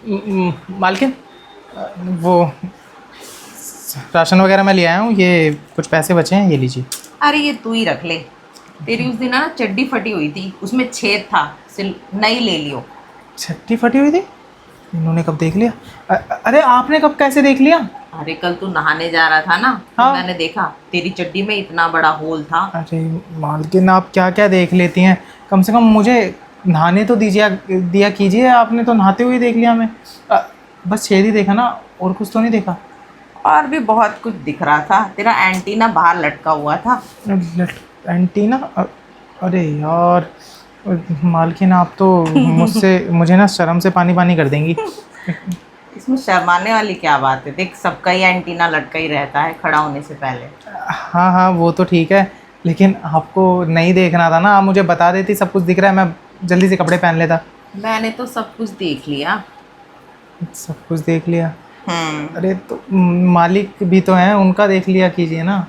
मालकिन, वो राशन वगैरह मैं ले आया हूँ, ये कुछ पैसे बचे हैं, ये लीजिए। अरे ये तू ही रख ले। तेरी उस दिन ना चड्डी फटी हुई थी, उसमें छेद था, सिल नई ले लियो। छट्टी फटी हुई थी? इन्होंने कब देख लिया? अरे आपने कब कैसे देख लिया? अरे कल तू नहाने जा रहा था ना, तो हाँ। मैंने देखा तेरी चड्डी में इतना बड़ा होल था। अरे मालकिन, आप क्या क्या देख लेती हैं? कम से कम मुझे नहाने तो दीजिए, दिया कीजिए। आपने तो नहाते हुए देख लिया मैं। बस छेद ही देखा ना, और कुछ तो नहीं देखा? और भी बहुत कुछ दिख रहा था, तेरा एंटीना बाहर लटका हुआ था। एंटीना? अरे यार, मालकिन आप तो मुझसे मुझे ना शर्म से पानी पानी कर देंगी। इसमें शर्माने वाली क्या बात है? देख, सबका ही एंटीना लटका ही रहता है खड़ा होने से पहले। हाँ हाँ, वो तो ठीक है, लेकिन आपको नहीं देखना था ना, आप मुझे बता देती सब कुछ दिख रहा है, मैं जल्दी से कपड़े पहन लेता। मैंने तो सब कुछ देख लिया। सब कुछ देख लिया? हम्म। अरे तो मालिक भी तो हैं, उनका देख लिया कीजिए ना।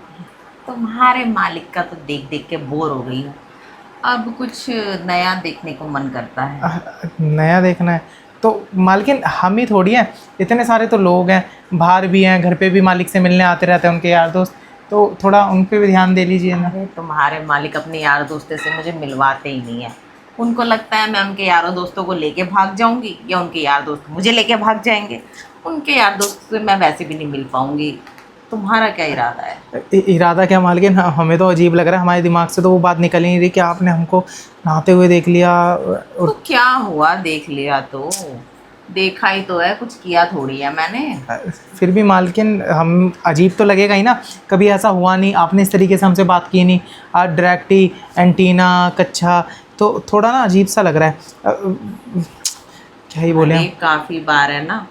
तुम्हारे मालिक का तो देख देख के बोर हो गई हूँ। अब कुछ नया देखने को मन करता है। नया देखना है तो मालकिन हम ही थोड़ी हैं, इतने सारे तो लोग हैं, बाहर भी हैं, घर पे भी मालिक से मिलने आते रहते हैं उनके यार दोस्त, तो थोड़ा उन पे भी ध्यान दे लीजिए ना। अरे तुम्हारे मालिक अपने यार दोस्तों से मुझे मिलवाते ही नहीं है। उनको लगता है मैं उनके यारों दोस्तों को लेके भाग जाऊंगी या उनके यार दोस्त मुझे लेके भाग जाएंगे। उनके यार दोस्त से मैं वैसे भी नहीं मिल पाऊंगी। तुम्हारा क्या इरादा है? इरादा क्या मालकिन, हमें तो अजीब लग रहा है, हमारे दिमाग से तो वो बात निकल ही नहीं रही कि आपने हमको नहाते हुए देख लिया। तो और क्या हुआ, देख लिया तो देखा ही तो है, कुछ किया थोड़ी है मैंने। फिर भी मालकिन, हम अजीब तो लगेगा ही ना, कभी ऐसा हुआ नहीं, आपने इस तरीके से हमसे बात की नहीं, आज डायरेक्ट ही एंटीना कच्चा, तो थोड़ा ना अजीब सा लग रहा है। क्या ही बोले अरे हम। काफी बार है ना,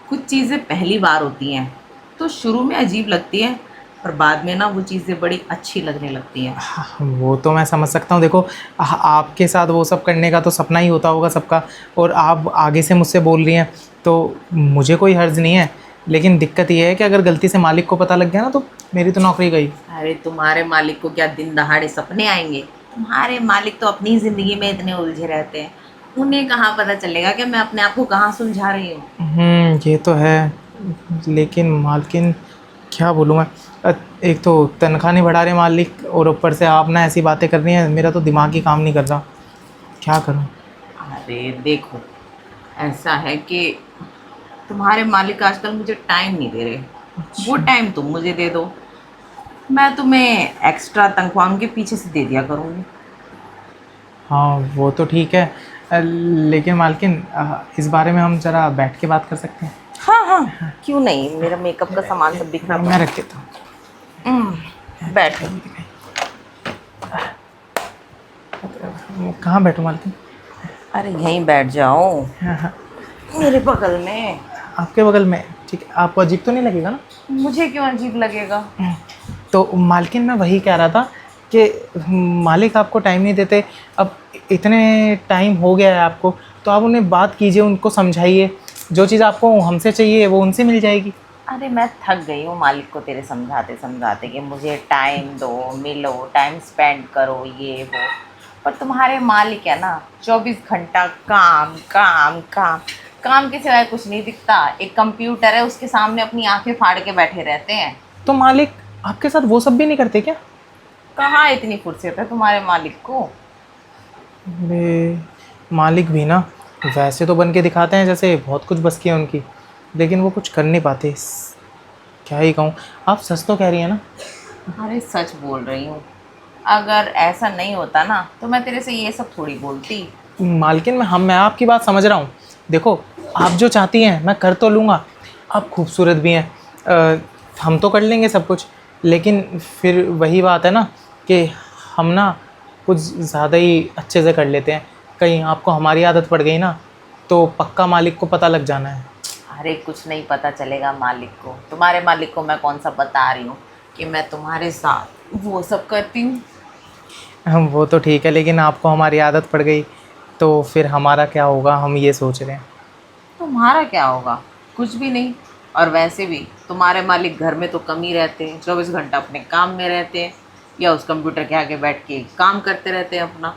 कुछ चीजें पहली बार होती हैं तो शुरू में अजीब लगती है, और बाद में ना वो चीजें बड़ी अच्छी लगने लगती हैं। वो तो मैं समझ सकता हूँ, देखो आपके साथ वो सब करने का तो सपना ही होता होगा सबका, और आप आगे से मुझसे बोल रही हैं तो मुझे कोई हर्ज नहीं है, लेकिन दिक्कत ये है कि अगर गलती से मालिक को पता लग गया ना तो मेरी तो नौकरी गई। अरे तुम्हारे मालिक को क्या दिन दहाड़े सपने आएंगे? तुम्हारे मालिक तो अपनी ज़िंदगी में इतने उलझे रहते हैं, उन्हें कहाँ पता चलेगा कि मैं अपने आप को कहाँ सुलझा रही हूँ। ये तो है, लेकिन मालकिन क्या बोलूँ मैं, एक तो तनख्वाह नहीं बढ़ा रहे मालिक, और ऊपर से आप ना ऐसी बातें कर रही हैं, मेरा तो दिमाग ही काम नहीं कर रहा, क्या करूँ। अरे देखो, ऐसा है कि तुम्हारे मालिक आजकल मुझे टाइम नहीं दे रहे। वो टाइम तुम मुझे दे दो, मैं तुम्हें एक्स्ट्रा तनख्वाह उनके पीछे से दे दिया करूँगी। हाँ वो तो ठीक है, लेकिन मालकिन इस बारे में हम ज़रा बैठ के बात कर सकते हैं? हाँ हाँ, क्यों नहीं, मेरा मेकअप का सामान सब बिखरा मैं पड़ा रख देता है। बैठो। हूँ। कहाँ बैठूँ मालकिन? अरे यहीं बैठ जाओ, हाँ हाँ, मेरे बगल में। आपके बगल में? ठीक है, आपको अजीब तो नहीं लगेगा ना? मुझे क्यों अजीब लगेगा? तो मालकिन, मैं वही कह रहा था कि मालिक आपको टाइम नहीं देते, अब इतने टाइम हो गया है आपको, तो आप उन्हें बात कीजिए, उनको समझाइए, जो चीज़ आपको हमसे चाहिए वो उनसे मिल जाएगी। अरे मैं थक गई हूँ मालिक को तेरे समझाते समझाते कि मुझे टाइम दो, मिलो, टाइम स्पेंड करो, ये वो। पर तुम्हारे मालिक है ना, 24 घंटा काम काम काम, काम के सिवाय कुछ नहीं दिखता। एक कंप्यूटर है, उसके सामने अपनी आंखें फाड़ के बैठे रहते हैं। तो मालिक आपके साथ वो सब भी नहीं करते क्या? कहाँ इतनी फुर्सत है तुम्हारे मालिक को? अरे मालिक भी ना वैसे तो बन के दिखाते हैं जैसे बहुत कुछ बस की है उनकी, लेकिन वो कुछ कर नहीं पाते। क्या ही कहूँ, आप सच तो कह रही हैं ना? अरे सच बोल रही हूँ। अगर ऐसा नहीं होता ना तो मैं तेरे से ये सब थोड़ी बोलती। मालकिन, मैं आपकी बात समझ रहा हूँ, देखो आप जो चाहती हैं मैं कर तो लूँगा, आप खूबसूरत भी हैं, हम तो कर लेंगे सब कुछ, लेकिन फिर वही बात है ना कि हम ना कुछ ज़्यादा ही अच्छे से कर लेते हैं, कहीं आपको हमारी आदत पड़ गई ना तो पक्का मालिक को पता लग जाना है। अरे कुछ नहीं पता चलेगा मालिक को। तुम्हारे मालिक को मैं कौन सा बता रही हूँ कि मैं तुम्हारे साथ वो सब करती हूँ। हम वो तो ठीक है, लेकिन आपको हमारी आदत पड़ गई तो फिर हमारा क्या होगा, हम ये सोच रहे हैं। तुम्हारा क्या होगा? कुछ भी नहीं। और वैसे भी तुम्हारे मालिक घर में तो कम ही रहते हैं, 24 घंटा अपने काम में रहते हैं या उस कंप्यूटर के आगे बैठ के काम करते रहते हैं अपना।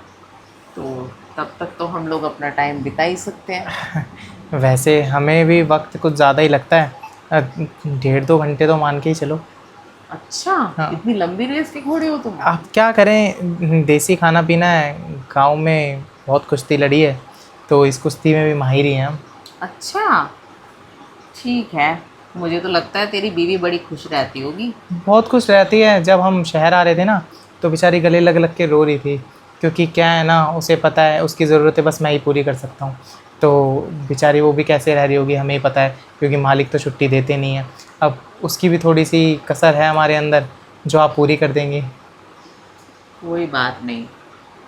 तो तब तक तो हम लोग अपना टाइम बिता ही सकते हैं। वैसे हमें भी वक्त कुछ ज़्यादा ही लगता है, 1.5-2 घंटे तो मान के ही चलो। अच्छा, हाँ। इतनी लंबी रेस के घोड़े हो तुम? आप क्या करें, देसी खाना पीना है, गांव में बहुत कुश्ती लड़ी है, तो इस कुश्ती में भी माहिर ही हैं हम। अच्छा, ठीक है। मुझे तो लगता है तेरी बीवी बड़ी खुश रहती होगी। बहुत खुश रहती है। जब हम शहर आ रहे थे ना, तो बेचारी गले लग लग के रो रही थी, क्योंकि क्या है ना, उसे पता है उसकी ज़रूरतें बस मैं ही पूरी कर सकता हूँ। तो बेचारी वो भी कैसे रह रही होगी हमें ही पता है, क्योंकि मालिक तो छुट्टी देते नहीं है। अब उसकी भी थोड़ी सी कसर है हमारे अंदर, जो आप पूरी कर देंगे। कोई बात नहीं,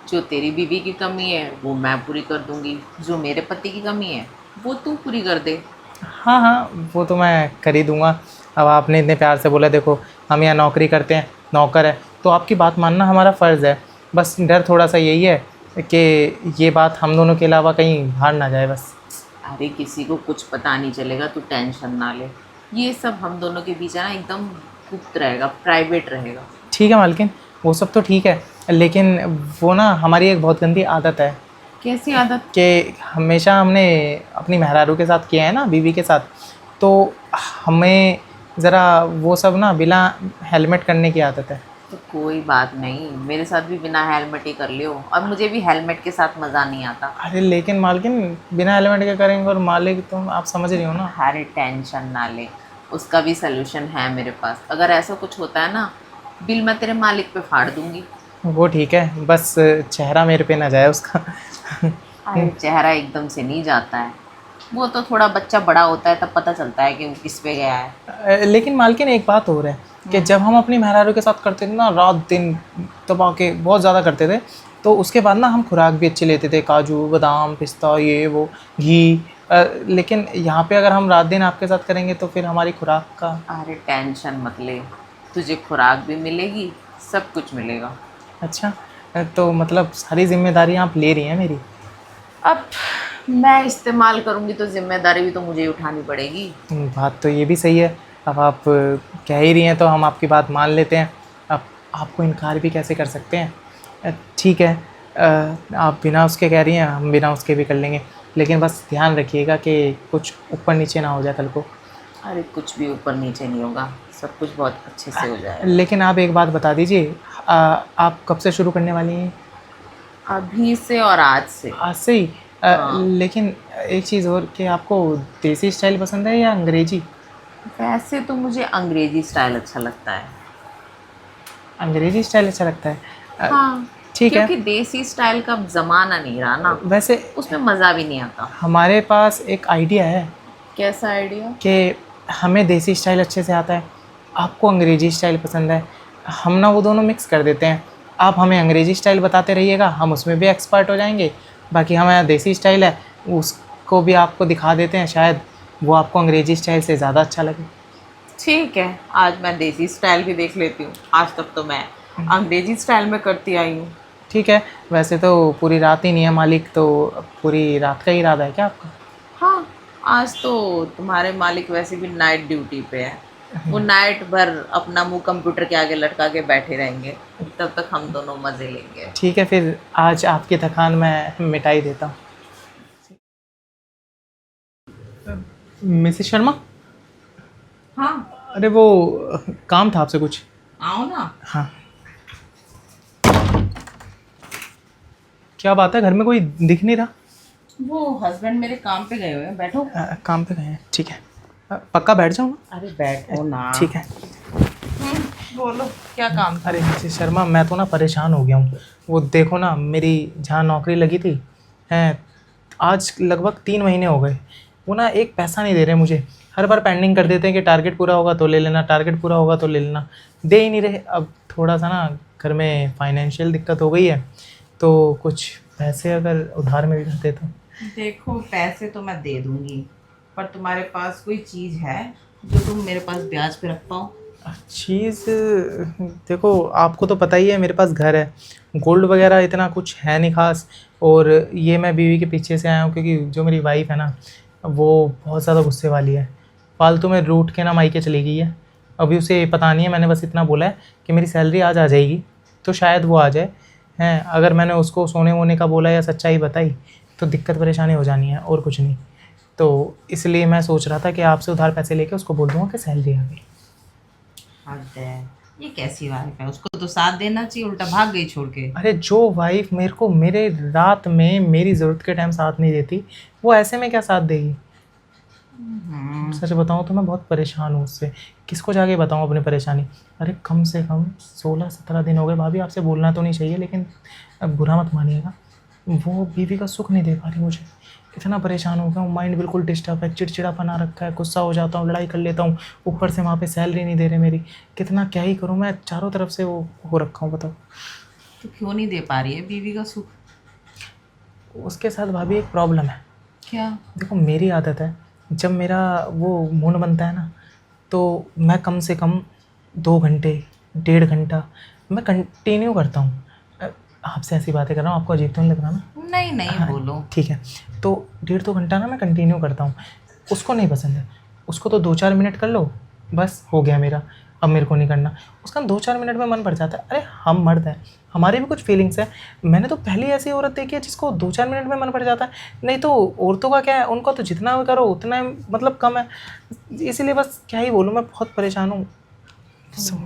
जो तेरी बीवी की कमी है वो मैं पूरी कर दूंगी, जो मेरे पति की कमी है वो तू पूरी कर दे। हाँ हाँ, वो तो मैं कर ही दूँगा। अब आपने इतने प्यार से बोला, देखो हम यहाँ नौकरी करते हैं, नौकर है, तो आपकी बात मानना हमारा फ़र्ज़ है। बस डर थोड़ा सा यही है कि ये बात हम दोनों के अलावा कहीं बाहर ना जाए बस। अरे किसी को कुछ पता नहीं चलेगा, तू टेंशन ना ले। ये सब हम दोनों के बीच है ना, एकदम गुप्त रहेगा, प्राइवेट रहेगा। ठीक है मालकिन, वो सब तो ठीक है, लेकिन वो ना हमारी एक बहुत गंदी आदत है कैसी आदत? कि हमेशा हमने अपनी मेहरारू के साथ किया है ना, बीवी के साथ, तो हमें ज़रा वो सब ना बिना हेलमेट करने की आदत है। तो कोई बात नहीं, मेरे साथ भी बिना हेलमेट ही कर लियो, और मुझे भी हेलमेट के साथ मज़ा नहीं आता। अरे लेकिन मालकिन, बिना हेलमेट के करेंगे और मालिक, तुम आप समझ रही हो ना। अरे टेंशन ना ले, उसका भी सलूशन है मेरे पास। अगर ऐसा कुछ होता है ना, बिल मैं तेरे मालिक पे फाड़ दूंगी। वो ठीक है, बस चेहरा मेरे पे ना जाए उसका। अरे चेहरा एकदम से नहीं जाता है, वो तो थोड़ा बच्चा बड़ा होता है तब पता चलता है कि वो किस पे गया है। लेकिन मालकिन एक बात और है कि जब हम अपनी मेहरारू के साथ करते थे ना, रात दिन दबा के बहुत ज़्यादा करते थे, तो उसके बाद ना हम खुराक भी अच्छी लेते थे, काजू बादाम पिस्ता ये वो घी। लेकिन यहाँ पे अगर हम रात दिन आपके साथ करेंगे तो फिर हमारी खुराक का। अरे टेंशन मत ले, तुझे खुराक भी मिलेगी, सब कुछ मिलेगा। अच्छा, तो मतलब सारी जिम्मेदारी आप ले रही हैं मेरी। अब मैं इस्तेमाल करूँगी तो जिम्मेदारी भी तो मुझे ही उठानी पड़ेगी। बात तो ये भी सही है। अब आप कह ही रही हैं तो हम आपकी बात मान लेते हैं। अब आपको इनकार भी कैसे कर सकते हैं। ठीक है, आप बिना उसके कह रही हैं, हम बिना उसके भी कर लेंगे, लेकिन बस ध्यान रखिएगा कि कुछ ऊपर नीचे ना हो जाए कल को। अरे कुछ भी ऊपर नीचे नहीं होगा, सब कुछ बहुत अच्छे से हो जाएगा। लेकिन आप एक बात बता दीजिए, आप कब से शुरू करने वाली हैं? अभी से और आज से। आज से ही? हाँ। लेकिन एक चीज़ और, कि आपको देसी स्टाइल पसंद है या अंग्रेजी? वैसे तो मुझे अंग्रेजी स्टाइल अच्छा लगता है। अंग्रेजी स्टाइल अच्छा लगता है। हाँ, ठीक है। क्योंकि देसी स्टाइल का अब ज़माना नहीं रहा ना, वैसे उसमें मज़ा भी नहीं आता। हमारे पास एक आइडिया है कैसा आइडिया? कि हमें देसी स्टाइल अच्छे से आता है, आपको अंग्रेजी स्टाइल पसंद है, हम ना वो दोनों मिक्स कर देते हैं। आप हमें अंग्रेजी स्टाइल बताते रहिएगा, हम उसमें भी एक्सपर्ट हो जाएंगे। बाकी हमारा देसी स्टाइल है, उसको भी आपको दिखा देते हैं, शायद वो आपको अंग्रेजी स्टाइल से ज़्यादा अच्छा लगे। ठीक है, आज मैं देसी स्टाइल भी देख लेती हूँ। आज तक तो मैं अंग्रेजी स्टाइल में करती आई हूँ। ठीक है, वैसे तो पूरी रात ही नहीं है मालिक, तो पूरी रात का ही इरादा है क्या आपका? हाँ, आज तो तुम्हारे मालिक वैसे भी नाइट ड्यूटी पे है, वो नाइट भर अपना मुंह कंप्यूटर के आगे लटका के बैठे रहेंगे, तब तक हम दोनों मज़े लेंगे। ठीक है, फिर आज आपकी थकान मैं मिटा ही देता हूँ। मिसेस शर्मा, हाँ, अरे वो काम था आपसे कुछ। आओ ना। हाँ, क्या बात है, घर में कोई दिख नहीं रहा? वो हस्बैंड मेरे काम पे गए हुए हैं, बैठो। काम पे गए हैं, ठीक है। पक्का बैठ जाऊँ ना? अरे बैठो ना। ठीक है। बोलो, क्या काम था? अरे मिसेस शर्मा, मैं तो ना परेशान हो गया हूँ। वो देखो ना, मेरी जहाँ नौकरी लगी थी, हैं, आज लगभग 3 महीने हो गए, वो ना एक पैसा नहीं दे रहे मुझे। हर बार पेंडिंग कर देते हैं कि टारगेट पूरा होगा तो ले लेना, टारगेट पूरा होगा तो ले लेना, दे ही नहीं रहे। अब थोड़ा सा ना घर में फाइनेंशियल दिक्कत हो गई है, तो कुछ पैसे अगर उधार मिल जाते तो। देखो, पैसे तो मैं दे दूंगी, पर तुम्हारे पास कोई चीज़ है जो तुम मेरे पास ब्याज पे रख पाओ? चीज़, देखो आपको तो पता ही है मेरे पास घर है, गोल्ड वगैरह इतना कुछ है नहीं खास। और ये मैं बीवी के पीछे से आया हूँ, क्योंकि जो मेरी वाइफ है ना, वो बहुत ज़्यादा गुस्से वाली है, फालतू में रूठ के ना मायके चली गई है। अभी उसे पता नहीं है, मैंने बस इतना बोला है कि मेरी सैलरी आज आ जाएगी, तो शायद वो आ जाए। हैं, अगर मैंने उसको सोने वोने का बोला या सच्चाई बताई तो दिक्कत परेशानी हो जानी है, और कुछ नहीं। तो इसलिए मैं सोच रहा था कि आपसे उधार पैसे लेके उसको बोल दूंगा कि सैलरी आ गई। हद है, ये कैसी वाइफ है? उसको तो साथ देना चाहिए, उल्टा भाग गई छोड़ के। अरे जो वाइफ मेरे को मेरे रात में मेरी ज़रूरत के टाइम साथ नहीं देती, वो ऐसे में क्या साथ देगी? सच बताऊं तो मैं बहुत परेशान हूँ उससे। किसको जाके बताऊं अपनी परेशानी? अरे कम से कम 16-17 दिन हो गए भाभी, आपसे बोलना तो नहीं चाहिए लेकिन अब बुरा मत मानिएगा, वो बीवी का सुख नहीं दे पा रही मुझे। इतना परेशान हो गया हूँ, माइंड बिल्कुल डिस्टर्ब है, चिड़चिड़ापन आ रखा है, गुस्सा हो जाता हूँ, लड़ाई कर लेता हूँ, ऊपर से वहाँ पे सैलरी नहीं दे रहे मेरी। कितना क्या ही करूँ मैं, चारों तरफ से वो हो रखा हूँ, बताओ। तो क्यों नहीं दे पा रही है बीवी का सुख? उसके साथ भाभी एक प्रॉब्लम है। क्या? देखो मेरी आदत है, जब मेरा वो मूड बनता है ना, तो मैं कम से कम 2 घंटे 1.5 घंटा मैं कंटिन्यू करता हूँ। आपसे ऐसी बातें कर रहा हूँ, आपको अजीब तो नहीं लग रहा ना? नहीं नहीं, हाँ, बोलो। ठीक है। तो 1.5-2 घंटा ना मैं कंटिन्यू करता हूँ। उसको नहीं पसंद है, उसको तो 2-4 मिनट कर लो बस हो गया मेरा, अब मेरे को नहीं करना। उसका 2-4 मिनट में मन भर जाता है। अरे हम मर्द हैं, हमारी भी कुछ फीलिंग्स हैं। मैंने तो पहली ऐसी औरत देखी है जिसको 2-4 मिनट में मन भर जाता है। नहीं तो औरतों का क्या है, उनको तो जितना भी करो उतना मतलब कम है। इसीलिए बस क्या ही बोलूँ, मैं बहुत परेशान हूँ।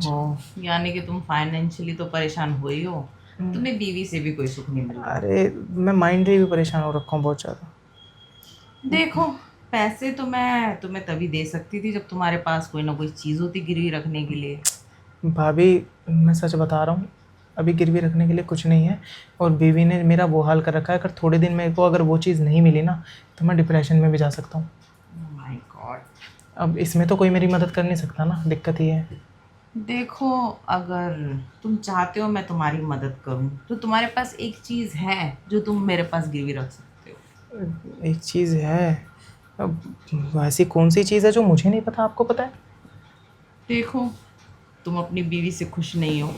हो, यानी कि तुम फाइनेंशियली तो परेशान हो ही हो, तुम्हें बीवी से भी कोई सुख नहीं मिल रहा। अरे मैं माइंडली भी परेशान हो रखा हूँ बहुत ज़्यादा। देखो, पैसे तो मैं तुम्हें तभी दे सकती थी जब तुम्हारे पास कोई ना कोई चीज़ होती गिरवी रखने के लिए। भाभी मैं सच बता रहा हूँ, अभी गिरवी रखने के लिए कुछ नहीं है। और बीवी ने मेरा वो हाल कर रखा है, अगर थोड़े दिन मेरे को अगर वो चीज़ नहीं मिली ना, तो मैं डिप्रेशन में भी जा सकता हूँ। My God. अब इसमें तो कोई मेरी मदद कर नहीं सकता ना, दिक्कत ये है। देखो, अगर तुम चाहते हो मैं तुम्हारी मदद करूं, तो तुम्हारे पास एक चीज़ है जो तुम मेरे पास गिरवी रख सकते हो। एक चीज़ है? अब वैसी कौन सी चीज़ है जो मुझे नहीं पता, आपको पता है? देखो, तुम अपनी बीवी से खुश नहीं हो,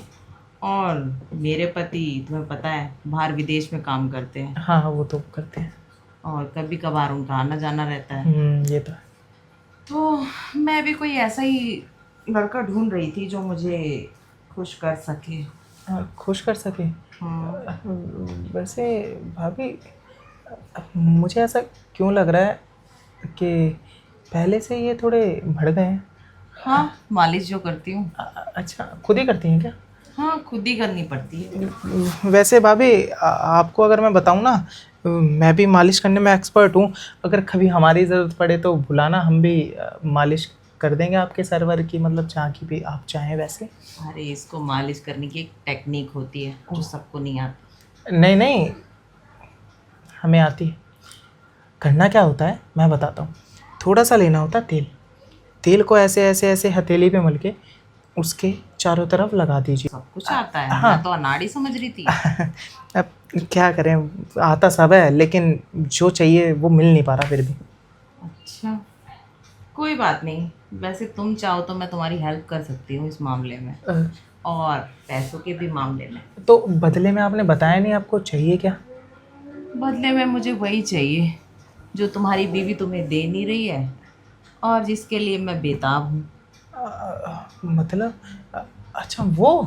और मेरे पति तुम्हें पता है बाहर विदेश में काम करते हैं, हाँ हाँ, वो तो करते हैं। और कभी कभार उनका आना जाना रहता है। ये तो है। तो मैं भी कोई ऐसा ही लड़का ढूंढ रही थी जो मुझे खुश कर सके। खुश कर सके? हाँ। वैसे भाभी, मुझे ऐसा क्यों लग रहा है कि पहले से ये थोड़े बढ़ गए हैं। हाँ, मालिश जो करती हूँ। अच्छा, खुद ही करती हैं क्या? हाँ, खुद ही करनी पड़ती है। वैसे भाभी आपको अगर मैं बताऊं ना, मैं भी मालिश करने में एक्सपर्ट हूँ। अगर कभी हमारी ज़रूरत पड़े तो बुलाना, हम भी मालिश कर देंगे आपके सरवर की, मतलब जहाँ की भी आप चाहें वैसे। अरे, इसको मालिश करने की एक टेक्निक होती है जो सबको नहीं आती। नहीं नहीं, हमें आती है। करना क्या होता है मैं बताता हूँ। थोड़ा सा लेना होता है तेल, तेल को ऐसे ऐसे ऐसे हथेली पे मल के उसके चारों तरफ लगा दीजिए। सब कुछ आता है? हाँ। मैं तो अनाड़ी समझ रही थी। अब क्या करें, आता सब है लेकिन जो चाहिए वो मिल नहीं पा रहा फिर भी। अच्छा, कोई बात नहीं। वैसे तुम चाहो तो मैं तुम्हारी हेल्प कर सकती हूँ इस मामले में, अ, और पैसों के भी मामले में। तो बदले में आपने बताया नहीं आपको चाहिए क्या? बदले में मुझे वही चाहिए जो तुम्हारी बीवी तुम्हें दे नहीं रही है, और जिसके लिए मैं बेताब हूँ। मतलब अच्छा वो,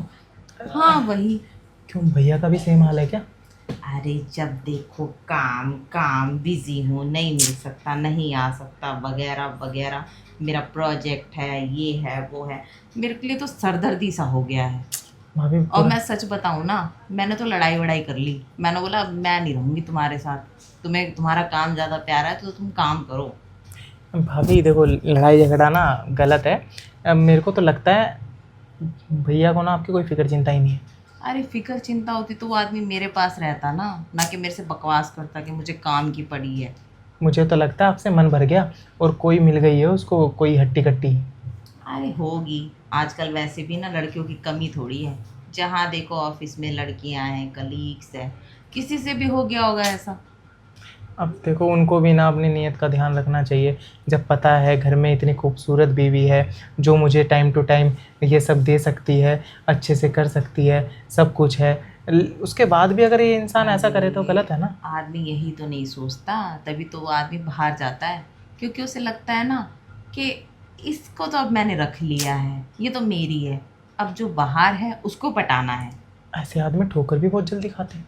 हाँ, वही। क्यों भैया का भी सेम हाल है क्या? अरे, जब देखो काम काम, बिजी हूँ, नहीं मिल सकता, नहीं आ सकता, वगैरह वगैरह। मेरा प्रोजेक्ट है, ये है वो है, मेरे के लिए तो सरदर्दी सा हो गया है। भाभी और मैं सच बताऊँ ना, मैंने तो लड़ाई वड़ाई कर ली। मैंने बोला अब मैं नहीं रहूँगी तुम्हारे साथ, तुम्हें तुम्हारा काम ज़्यादा प्यारा है तो तुम काम करो। भाभी देखो, लड़ाई झगड़ा ना गलत है। अब मेरे को तो लगता है भैया को ना आपकी कोई फिक्र चिंता ही नहीं है। अरे, फिक्र चिंता होती तो वो आदमी मेरे पास रहता ना कि मेरे से बकवास करता कि मुझे काम की पड़ी है। मुझे तो लगता है आपसे मन भर गया और कोई मिल गई है उसको, कोई हट्टी कट्टी। अरे, होगी। आजकल वैसे भी ना लड़कियों की कमी थोड़ी है। जहाँ देखो ऑफिस में लड़कियां हैं, कलीग्स हैं, किसी से भी हो गया होगा ऐसा। अब देखो उनको भी ना अपनी नीयत का ध्यान रखना चाहिए। जब पता है घर में इतनी खूबसूरत बीवी है जो मुझे टाइम टू टाइम ये सब दे सकती है, अच्छे से कर सकती है, सब कुछ है, उसके बाद भी अगर ये इंसान ऐसा करे तो गलत है ना। आदमी यही तो नहीं सोचता, तभी तो वो आदमी बाहर जाता है, क्योंकि उसे लगता है ना कि इसको तो अब मैंने रख लिया है, ये तो मेरी है, अब जो बाहर है उसको पटाना है। ऐसे आदमी ठोकर भी बहुत जल्दी खाते हैं।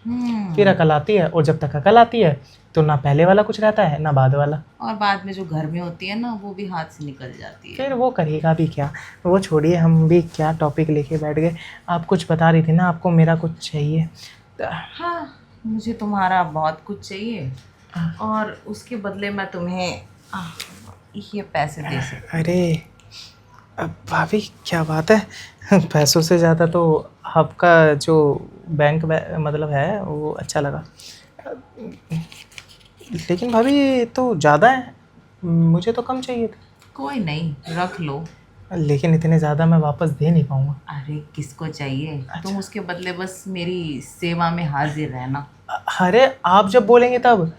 फिर अकल आती है, और जब तक अकल आती है तो ना पहले वाला कुछ रहता है ना बाद वाला। और बाद में जो घर में होती है ना, वो भी हाथ से निकल जाती है। फिर वो करेगा भी क्या, वो छोड़िए, हम भी क्या टॉपिक लेके बैठ गए। आप कुछ बता रही थी ना, आपको मेरा कुछ चाहिए। हाँ, मुझे तुम्हारा बहुत कुछ चाहिए, और उसके बदले मैं तुम्हें ये पैसे दे सकती। अरे अब भाभी क्या बात है, पैसों से ज़्यादा तो आपका जो मतलब है वो अच्छा लगा। लेकिन भाभी ये तो ज़्यादा है, मुझे तो कम चाहिए था। कोई नहीं, रख लो। लेकिन इतने ज़्यादा मैं वापस दे नहीं पाऊँगा। अरे किसको चाहिए, तुम उसके बदले बस मेरी सेवा में हाजिर रहना। अरे आप जब बोलेंगे तब,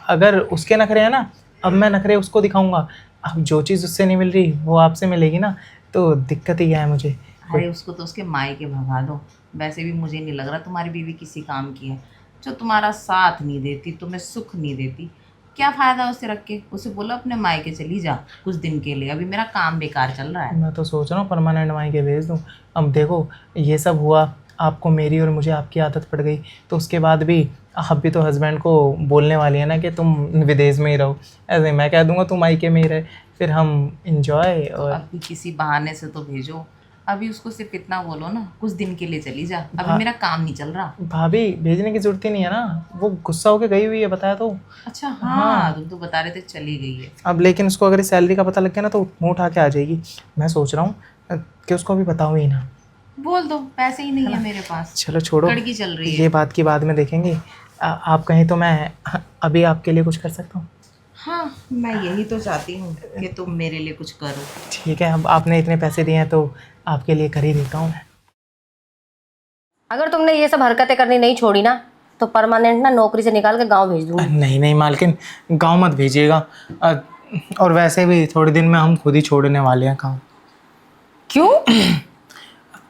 अगर उसके नखरे हैं ना, अब मैं नखरे उसको दिखाऊंगा। अब जो चीज़ उससे नहीं मिल रही वो आपसे मिलेगी ना, तो दिक्कत ही क्या है मुझे। अरे उसको तो उसके मायके भगा दो। वैसे भी मुझे नहीं लग रहा तुम्हारी बीवी किसी काम की है, जो तुम्हारा साथ नहीं देती, तुम्हें सुख नहीं देती। क्या फ़ायदा उसे रख के, उसे बोलो अपने मायके चली जा कुछ दिन के लिए, अभी मेरा काम बेकार चल रहा है। मैं तो सोच रहा हूँ परमानेंट वहीं के भेज दूँ। अब देखो ये सब हुआ, आपको मेरी और मुझे आपकी आदत पड़ गई, तो उसके बाद भी आप भी तो हस्बैंड को बोलने वाली है ना कि तुम विदेश में ही रहो। ऐसे मैं कह दूँगा तुम मायके में ही रहे, फिर हम इंजॉय। और अभी किसी बहाने से तो भेजो। अभी उसको सिर्फ इतना बोलो ना, कुछ दिन के लिए चली जा, अभी भा- मेरा काम नहीं चल रहा। भाभी भेजने की ज़रूरत ही नहीं है ना, वो गुस्सा होकर गई हुई है, बताया तो। अच्छा हाँ, तुम तो बता रहे थे चली गई है। अब लेकिन उसको अगर सैलरी का पता लग गया ना तो मुँह उठा के आ जाएगी। मैं सोच रहा हूँ कि उसको अभी बताऊँ ही ना। बोल दो, पैसे ही नहीं है मेरे पास, चलो छोड़ो, कड़की चल रही है। ये बात की बाद में देखेंगे। आप कहें तो मैं अभी आपके लिए कुछ कर सकता हूँ। हाँ, मैं यही तो चाहती हूँ कि तुम मेरे लिए कुछ करो। ठीक है, अब आपने इतने पैसे दिए हैं तो आपके लिए कर ही देता हूँ मैं। अगर तुमने ये सब हरकतें करनी नहीं छोड़ी ना, तो परमानेंट ना नौकरी से निकाल के गांव भेज दूंगी। नहीं नहीं मालकिन, गांव मत भेजिएगा। और वैसे भी थोड़े दिन में हम खुद ही छोड़ने वाले हैं गाँव। क्यों?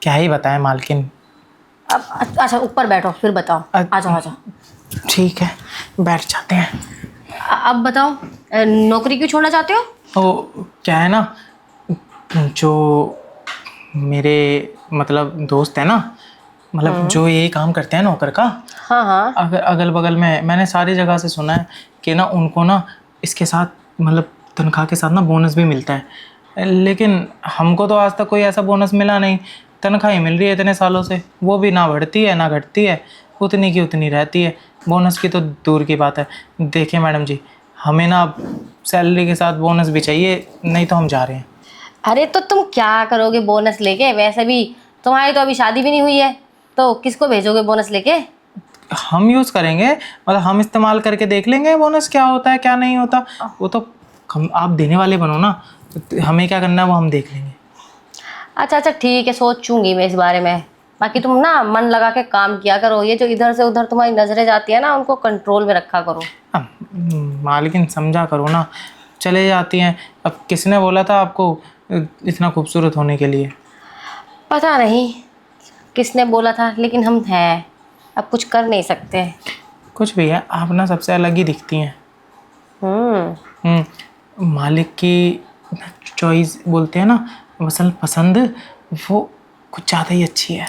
क्या ही बताएं मालकिन। अब अच्छा ऊपर बैठो फिर बताओ। आ जाओ आ जाओ। ठीक है, बैठ जाते हैं। अब बताओ, नौकरी क्यों छोड़ना चाहते हो? तो क्या है ना, जो मेरे मतलब दोस्त है ना, मतलब जो ये काम करते हैं नौकर का, हाँ हाँ। अगल बगल में मैंने सारी जगह से सुना है कि ना उनको ना इसके साथ मतलब तनख्वाह के साथ ना बोनस भी मिलता है। लेकिन हमको तो आज तक कोई ऐसा बोनस मिला नहीं। तनख्वाह ही मिल रही है इतने सालों से, वो भी ना बढ़ती है ना घटती है, उतनी की उतनी रहती है। बोनस की तो दूर की बात है। देखिए मैडम जी, हमें ना सैलरी के साथ बोनस भी चाहिए, नहीं तो हम जा रहे हैं। अरे तो तुम क्या करोगे बोनस लेके? वैसे भी तुम्हारी तो अभी शादी भी नहीं हुई है, तो किसको भेजोगे बोनस लेके? हम यूज़ करेंगे, मतलब हम इस्तेमाल करके देख लेंगे बोनस क्या होता है क्या नहीं होता। वो तो आप देने वाले बनो ना, तो हमें क्या करना है वो हम देख लेंगे। अच्छा अच्छा ठीक है, सोचूंगी मैं इस बारे में। बाकी तुम ना मन लगा के काम किया करो, ये जो इधर से उधर तुम्हारी नजरें जाती है ना, उनको कंट्रोल में रखा करो। अब मालकिन समझा करो ना, चले जाती हैं। अब किसने बोला था आपको इतना खूबसूरत होने के लिए? पता नहीं किसने बोला था, लेकिन हम हैं, अब कुछ कर नहीं सकते। कुछ भी है, आप ना सबसे अलग ही दिखती हैं। मालिक की चॉइस बोलते हैं ना, असल पसंद, वो कुछ ज़्यादा ही अच्छी है।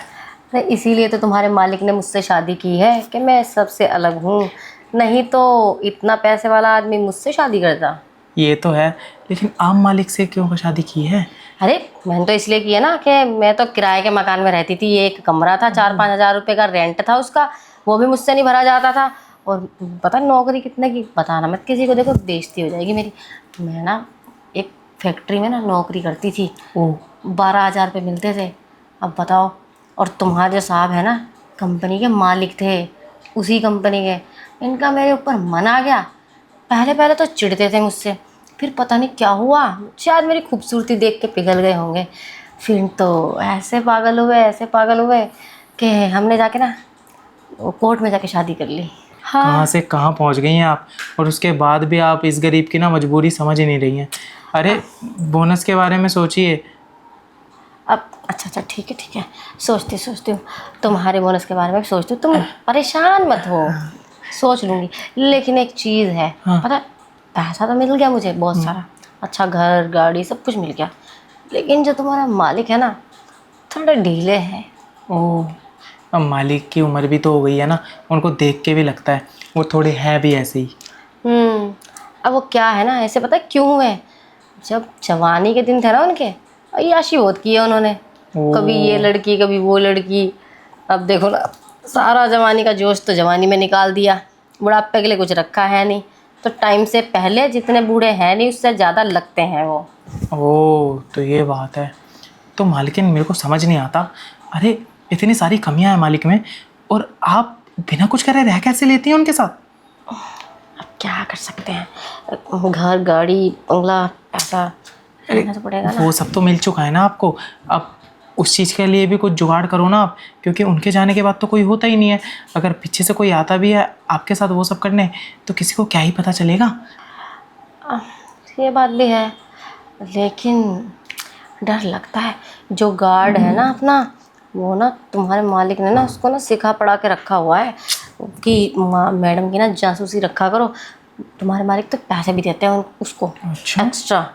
अरे इसीलिए तो तुम्हारे मालिक ने मुझसे शादी की है कि मैं सबसे अलग हूँ, नहीं तो इतना पैसे वाला आदमी मुझसे शादी करता। ये तो है, लेकिन आप मालिक से क्यों शादी की है? अरे मैंने तो इसलिए किया ना कि मैं तो किराए के मकान में रहती थी, एक कमरा था, 4-5 हज़ार रुपये का रेंट था उसका, वो भी मुझसे नहीं भरा जाता था। और पता नौकरी कितने की बताना मत किसी को, देखो बेइज्जती हो जाएगी मेरी। मैं ना एक फैक्ट्री में ना नौकरी करती थी, ओह 12,000 रुपये मिलते थे। अब बताओ, और तुम्हारे जो साहब है ना, कंपनी के मालिक थे, उसी कंपनी के। इनका मेरे ऊपर मन आ गया। पहले पहले तो चिढ़ते थे मुझसे, फिर पता नहीं क्या हुआ, शायद मेरी खूबसूरती देख के पिघल गए होंगे। फिर तो ऐसे पागल हुए कि हमने जाके ना कोर्ट में जाके शादी कर ली। हाँ। कहाँ से कहाँ पहुँच गई हैं आप, और उसके बाद भी आप इस गरीब की ना मजबूरी समझ ही नहीं रही हैं। अरे बोनस के बारे में सोचिए। अब अच्छा ठीक है, सोचती हूँ तुम्हारे बोनस के बारे में सोचती हूँ, तुम परेशान मत हो, सोच लूँगी। लेकिन एक चीज़ है, पता है, पैसा तो मिल गया मुझे बहुत सारा, अच्छा घर गाड़ी सब कुछ मिल गया, लेकिन जो तुम्हारा मालिक है ना, थोड़े ढीले हैं। ओह अब मालिक की उम्र भी तो हो गई है ना, उनको देख के भी लगता है वो थोड़े हैं भी ऐसे ही। अब वो क्या है ना, ऐसे पता है क्यों हुए? जब जवानी के दिन थे ना उनके, अय्याशी बहुत की है उन्होंने। ओ। कभी ये लड़की कभी वो लड़की। अब देखो ना, सारा जवानी का जोश तो जवानी में निकाल दिया, बुढ़ापे के लिए कुछ रखा है नहीं। तो टाइम से पहले जितने बूढ़े हैं नहीं, उससे ज़्यादा लगते हैं वो। ओ तो ये बात है। तो मालिकिन मेरे को समझ नहीं आता, अरे इतनी सारी कमियां हैं मालिक में और आप बिना कुछ करे रह कैसे लेती हैं उनके साथ? अब क्या कर सकते हैं, घर गाड़ी बंगला पैसा रहना तो पड़ेगा ना। वो सब तो मिल चुका है ना आपको, अब उस चीज़ के लिए भी कुछ जुगाड़ करो ना आप, क्योंकि उनके जाने के बाद तो कोई होता ही नहीं है। अगर पीछे से कोई आता भी है आपके साथ वो सब करने, तो किसी को क्या ही पता चलेगा। ये बात भी है, लेकिन डर लगता है। जो गार्ड है ना अपना, वो ना तुम्हारे मालिक ने ना उसको ना सिखा पढ़ा के रखा हुआ है कि मैडम की ना जासूसी रखा करो। तुम्हारे मालिक तो पैसे भी देते हैं उसको अच्छा। एक्स्ट्रा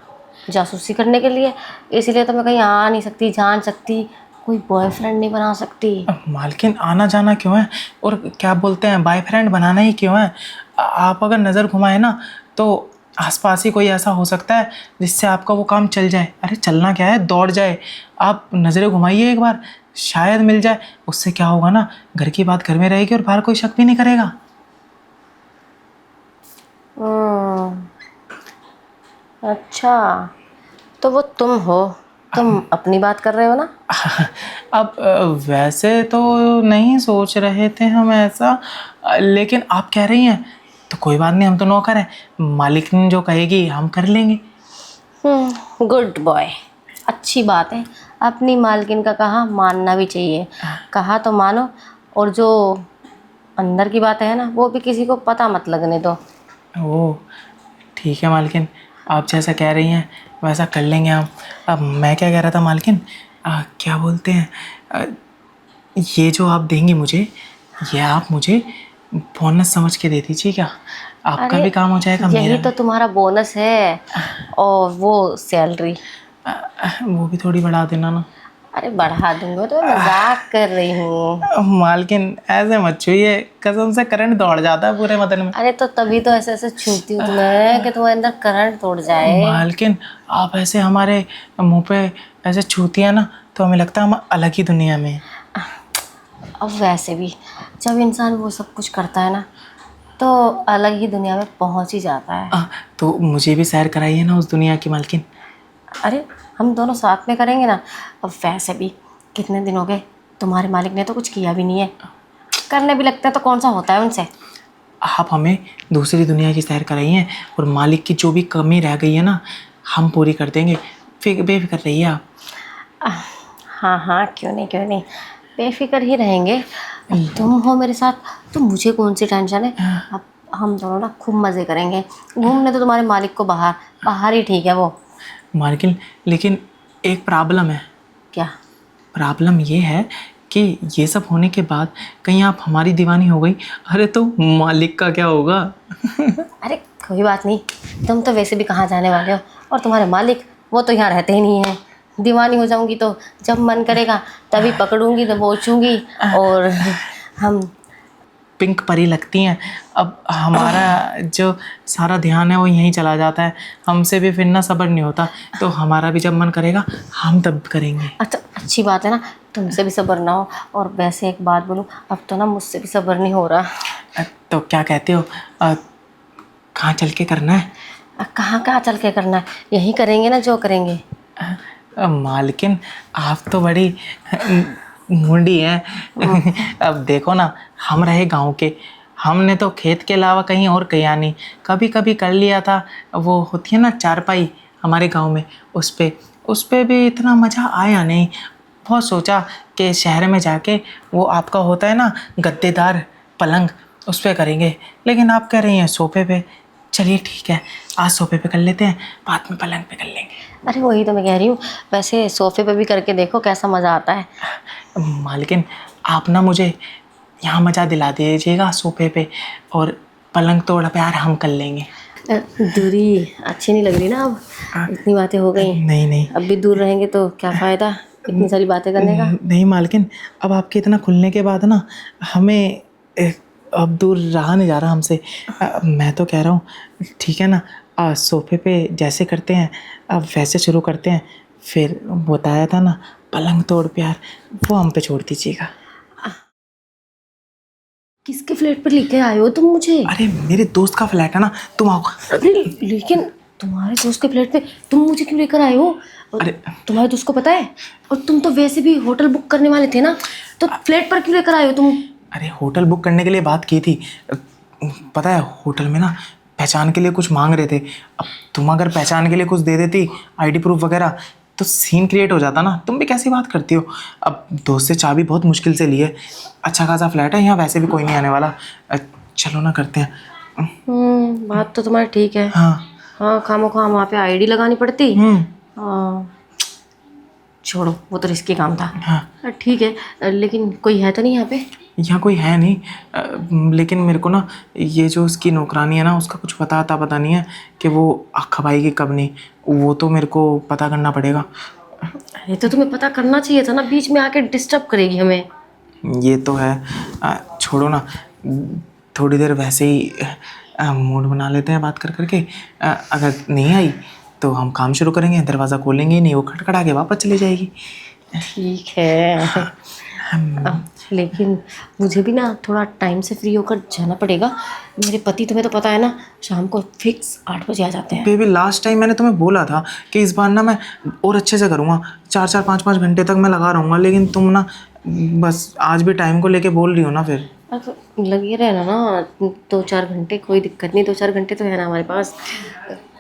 जासूसी करने के लिए। इसलिए तो मैं कहीं आ नहीं सकती, जान सकती, कोई बॉयफ्रेंड नहीं बना सकती। अब मालकिन आना जाना क्यों है, और क्या बोलते हैं बॉयफ्रेंड बनाना ही क्यों है? आप अगर नज़र घुमाए ना तो आसपास ही कोई ऐसा हो सकता है जिससे आपका वो काम चल जाए। अरे चलना क्या है, दौड़ जाए। आप नज़रें घुमाइए एक बार, शायद मिल जाए। उससे क्या होगा ना, घर की बात घर में रहेगी और बाहर कोई शक भी नहीं करेगा। अच्छा, तो वो तुम हो, तुम अपनी बात कर रहे हो ना? अब वैसे तो नहीं सोच रहे थे हम ऐसा, लेकिन आप कह रही हैं तो कोई बात नहीं, हम तो नौकर हैं, मालिक ने जो कहेगी हम कर लेंगे। गुड बॉय, अच्छी बात है। अपनी मालकिन का कहा मानना भी चाहिए, कहा तो मानो। और जो अंदर की बात है ना, वो भी किसी को पता मत लगने दो। ओह ठीक है मालकिन, आप जैसा कह रही हैं वैसा कर लेंगे हम। अब मैं क्या कह रहा था मालकिन, क्या बोलते हैं, ये जो आप देंगी मुझे, ये आप मुझे बोनस समझ के दे दीजिए क्या? आपका भी काम हो जाएगा, यही मेरा तो तुम्हारा बोनस है, और वो सैलरी। वो भी थोड़ी बढ़ा देना ना। अरे बढ़ा दूंगा, तो मैं मजाक कर रही हूँ। मालकिन ऐसे मत छूइए, कसम से करंट दौड़ जाता है पूरे बदन में। अरे तो तभी तो ऐसे ऐसे छूती हूँ तुम्हें कि तुम्हारे अंदर करंट तोड़ जाए। मालकिन आप ऐसे हमारे मुंह पे ऐसे छूती हैं ना, तो हमें लगता है हम अलग ही दुनिया में हैं। अब वैसे भी जब इंसान वो सब कुछ करता है ना, तो अलग ही दुनिया में पहुंच ही जाता है। तो मुझे भी सैर कराइए ना उस दुनिया की मालकिन। अरे हम दोनों साथ में करेंगे ना। अब वैसे भी कितने दिन हो गए, तुम्हारे मालिक ने तो कुछ किया भी नहीं है, करने भी लगता है तो कौन सा होता है उनसे। आप हमें दूसरी दुनिया की सैर कराइए, और मालिक की जो भी कमी रह गई है ना हम पूरी कर देंगे, बेफिक्र रहिए आप। हाँ हाँ, क्यों नहीं क्यों नहीं, बेफिक्र ही रहेंगे। अब तुम हो मेरे साथ, तो मुझे कौन सी टेंशन है। अब हम दोनों ना खूब मज़े करेंगे। घूमने तो तुम्हारे मालिक को बाहर बाहर ही ठीक है वो। मालकिन लेकिन एक प्रॉब्लम है। क्या? प्रॉब्लम ये है कि ये सब होने के बाद कहीं आप हमारी दीवानी हो गई, अरे तो मालिक का क्या होगा? अरे कोई बात नहीं, तुम तो वैसे भी कहाँ जाने वाले हो, और तुम्हारे मालिक वो तो यहाँ रहते ही नहीं हैं। दीवानी हो जाऊंगी तो जब मन करेगा तभी पकड़ूंगी, दबोचूंगी, और हम पिंक परी लगती हैं। अब हमारा जो सारा ध्यान है वो यहीं चला जाता है, हमसे भी फिर ना सब्र नहीं होता, तो हमारा भी जब मन करेगा हम तब करेंगे। अच्छा, अच्छी बात है ना, तुमसे भी सब्र ना हो। और वैसे एक बात बोलूँ, अब तो ना मुझसे भी सब्र नहीं हो रहा। तो क्या कहते हो, कहाँ चल के करना है? कहाँ कहाँ चल के करना है, यहीं करेंगे ना जो करेंगे। मालकिन आप तो बड़ी मुंडी हैं। अब देखो ना, हम रहे गांव के, हमने तो खेत के अलावा कहीं और किया नहीं। कभी कभी कर लिया था, वो होती है ना चारपाई हमारे गांव में, उस पे भी इतना मज़ा आया नहीं। बहुत सोचा कि शहर में जाके वो आपका होता है ना गद्देदार पलंग, उस पे करेंगे, लेकिन आप कह रही हैं सोफे पे। चलिए ठीक है, आज सोफे पे कर लेते हैं, बाद में पलंग पे कर लेंगे। अरे वही तो मैं कह रही हूँ, वैसे सोफे पे भी करके देखो कैसा मज़ा आता है। मालकिन आप ना मुझे यहाँ मज़ा दिला दीजिएगा सोफे पे, और पलंग तो बड़ा प्यार हम कर लेंगे। दूरी अच्छी नहीं लग रही ना, अब इतनी बातें हो गई। नहीं नहीं, अब भी दूर रहेंगे तो क्या फ़ायदा। इतनी सारी बातें करने का? नहीं मालकिन, अब आपके इतना खुलने के बाद ना हमें अब दूर रहा नहीं जा रहा हमसे। मैं तो कह रहा हूँ ठीक है ना, सोफे पे जैसे करते हैं अब वैसे शुरू करते हैं। फिर बताया था ना पलंग तोड़ प्यार, वो हम पे छोड़ दीजिएगा। किसके फ्लैट पर लेके आए हो तुम मुझे? अरे मेरे दोस्त का फ्लैट है ना, तुम आओ। अरे लेकिन तुम्हारे दोस्त के फ्लैट पे तुम मुझे क्यों लेकर आए हो? अरे तुम्हारे दोस्त को पता है? और तुम तो वैसे भी होटल बुक करने वाले थे ना, तो फ्लैट पर क्यों लेकर आए हो तुम? अरे होटल बुक करने के लिए बात की थी। पता है होटल में ना पहचान के लिए कुछ मांग रहे थे। अब तुम अगर पहचान के लिए कुछ दे देती, आईडी प्रूफ वगैरह, तो सीन क्रिएट हो जाता ना। तुम भी कैसी बात करती हो। अब दोस्त से चाबी बहुत मुश्किल से ली है। अच्छा खासा फ्लैट है, यहाँ वैसे भी कोई नहीं आने वाला। चलो ना करते हैं। बात तो तुम्हारी ठीक है। हाँ हाँ, खामोखा वहाँ पे आईडी लगानी पड़ती। हाँ, छोड़ो, वो तो रिस्की काम था। हाँ ठीक है, लेकिन कोई है तो नहीं यहाँ पे? यहाँ कोई है नहीं। लेकिन मेरे को ना ये जो उसकी नौकरानी है ना, उसका कुछ पता नहीं है कि वो कब आएगी कब नहीं। वो तो मेरे को पता करना पड़ेगा। ये तो तुम्हें पता करना चाहिए था ना, बीच में आके डिस्टर्ब करेगी हमें। ये तो है। छोड़ो ना, थोड़ी देर वैसे ही मूड बना लेते हैं बात कर करके। अगर नहीं आई तो हम काम शुरू करेंगे। दरवाज़ा खोलेंगे ही नहीं, वो खटखटा के वापस चली जाएगी। ठीक है। लेकिन मुझे भी ना थोड़ा टाइम से फ्री होकर जाना पड़ेगा। मेरे पति, तुम्हें तो पता है ना, शाम को फिक्स 8 बजे आ जाते हैं। बेबी लास्ट टाइम मैंने तुम्हें बोला था कि इस बार ना मैं और अच्छे से करूँगा। 4-4 5-5 घंटे तक मैं लगा रहूँगा। लेकिन तुम ना बस आज भी टाइम को लेके बोल रही हो ना। फिर अब लगे रहना ना 2-4 घंटे, कोई दिक्कत नहीं। 2-4 घंटे तो है ना हमारे पास,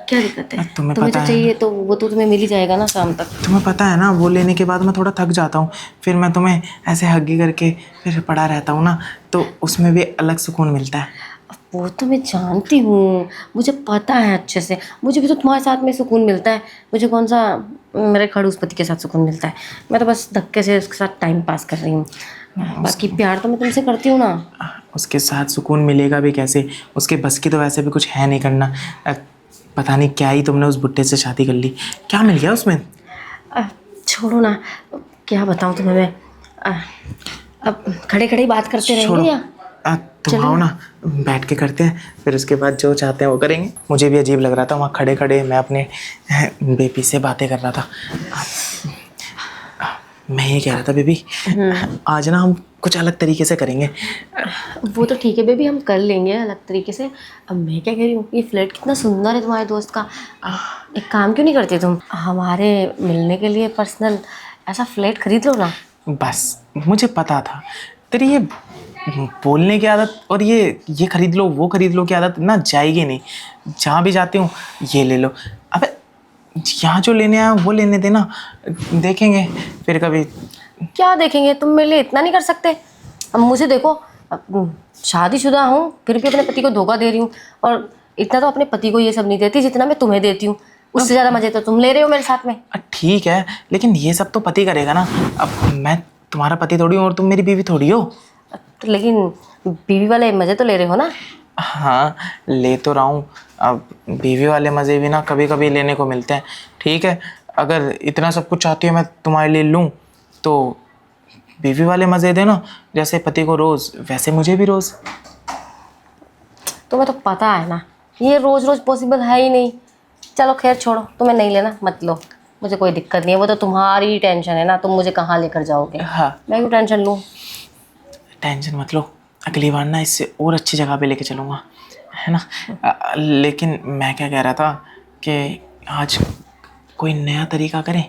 क्या दिक्कत है? तुम्हें तुम्हें पता तो है, चाहिए तो वो तो तुम्हें मिल ही जाएगा ना शाम तक। तुम्हें पता है ना वो लेने के बाद मैं थोड़ा थक जाता हूँ। फिर मैं तुम्हें ऐसे हग्गी करके फिर पड़ा रहता हूँ ना, तो उसमें भी अलग सुकून मिलता है। अब वो तो मैं जानती हूँ, मुझे पता है अच्छे से। मुझे भी तो तुम्हारे साथ में सुकून मिलता है। मुझे कौन सा मेरे खड़ूस पति के साथ सुकून मिलता है? मैं तो बस धक्के से उसके साथ टाइम पास कर रही हूँ। बाकी प्यार तो मैं तुमसे करती हूँ ना। उसके साथ सुकून मिलेगा भी कैसे? उसके बस की तो वैसे भी कुछ है नहीं करना। पता नहीं क्या ही तुमने उस बुट्टे से शादी कर ली। क्या मिल गया उसमें? छोड़ो ना, क्या बताऊँ तुम्हें मैं। अब खड़े खड़े ही बात करते छोड़ो। रहेंगे या? तुम आओ ना, बैठ के करते हैं। फिर उसके बाद जो चाहते हैं वो करेंगे। मुझे भी अजीब लग रहा था वहाँ खड़े खड़े मैं अपने बेबी से बातें कर रहा था। मैं ये कह रहा था बेबी, आज ना हम कुछ अलग तरीके से करेंगे। वो तो ठीक है बेबी, हम कर लेंगे अलग तरीके से। अब मैं क्या कह रही हूँ, ये फ्लैट कितना सुंदर है तुम्हारे दोस्त का। एक काम क्यों नहीं करते तुम, हमारे मिलने के लिए पर्सनल ऐसा फ्लैट खरीद लो ना। बस मुझे पता था तेरी ये बोलने की आदत और ये खरीद लो वो खरीद लो की आदत ना जाएगी नहीं। जहाँ भी जाती हूँ ये ले लो। अबे यहाँ जो लेने आया वो लेने देना, देखेंगे फिर कभी। क्या देखेंगे? तुम मेरे लिए इतना नहीं कर सकते? अब मुझे देखो, शादीशुदा हूँ फिर भी अपने पति को धोखा दे रही हूँ, और इतना तो अपने पति को ये सब नहीं देती जितना मैं तुम्हें देती हूँ। उससे ज़्यादा मजे तो तुम ले रहे हो मेरे साथ में। ठीक है, लेकिन ये सब तो पति करेगा ना। अब मैं तुम्हारा पति थोड़ी हूँ और तुम मेरी बीवी थोड़ी हो। तो लेकिन बीवी वाले मजे तो ले रहे हो ना? हाँ ले तो रहा हूँ। अब बीवी वाले मज़े भी ना कभी कभी लेने को मिलते हैं। ठीक है, अगर इतना सब कुछ चाहती हो मैं तुम्हारे लिए लूँ तो बीवी वाले मज़े देना। जैसे पति को रोज़ वैसे मुझे भी रोज़। तुम्हें तो पता है ना ये रोज़ रोज़ पॉसिबल है ही नहीं। चलो खैर छोड़ो, तुम्हें नहीं लेना मत लो, मुझे कोई दिक्कत नहीं है। वो तो तुम्हारी टेंशन है ना, तुम मुझे कहाँ लेकर जाओगे। हाँ मैं क्यों टेंशन लूँ? टेंशन मत लो, अगली बार ना इससे और अच्छी जगह पे लेके चलूँगा, है ना। लेकिन मैं क्या कह रहा था कि आज कोई नया तरीका करें।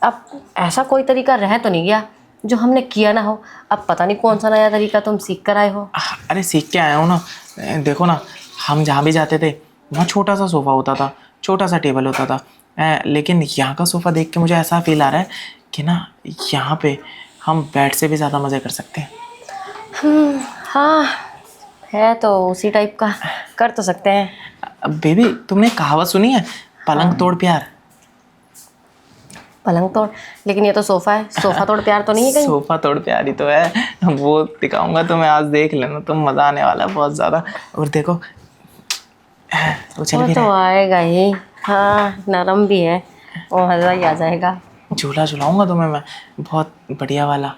अब ऐसा कोई तरीका रह तो नहीं गया जो हमने किया ना हो। अब पता नहीं कौन सा नया तरीका तुम सीख कर आए हो। अरे सीख के आया हूँ ना। देखो ना, हम जहाँ भी जाते थे वहाँ छोटा सा सोफ़ा होता था, छोटा सा टेबल होता था। लेकिन यहाँ का सोफ़ा देख के मुझे ऐसा फील आ रहा है कि ना यहाँ पे हम बेड से भी ज़्यादा मज़े कर सकते हैं। हाँ है तो उसी टाइप का, कर तो सकते हैं। बेबी तुमने कहावत सुनी है, पलंग तोड़ प्यार? पलंग तोड़? लेकिन ये तो सोफ़ा है, सोफ़ा तोड़ प्यार तो नहीं है कहीं? सोफ़ा तोड़ प्यार ही तो है। वो दिखाऊंगा तुम्हें, आज देख लेना तुम, मज़ा आने वाला है बहुत ज़्यादा। और देखो वो चल वो भी तो रहा है। आएगा ही। हाँ नरम भी है, वो मज़ा ही आ जाएगा। झूला झुलाऊंगा तुम्हें मैं, बहुत बढ़िया वाला।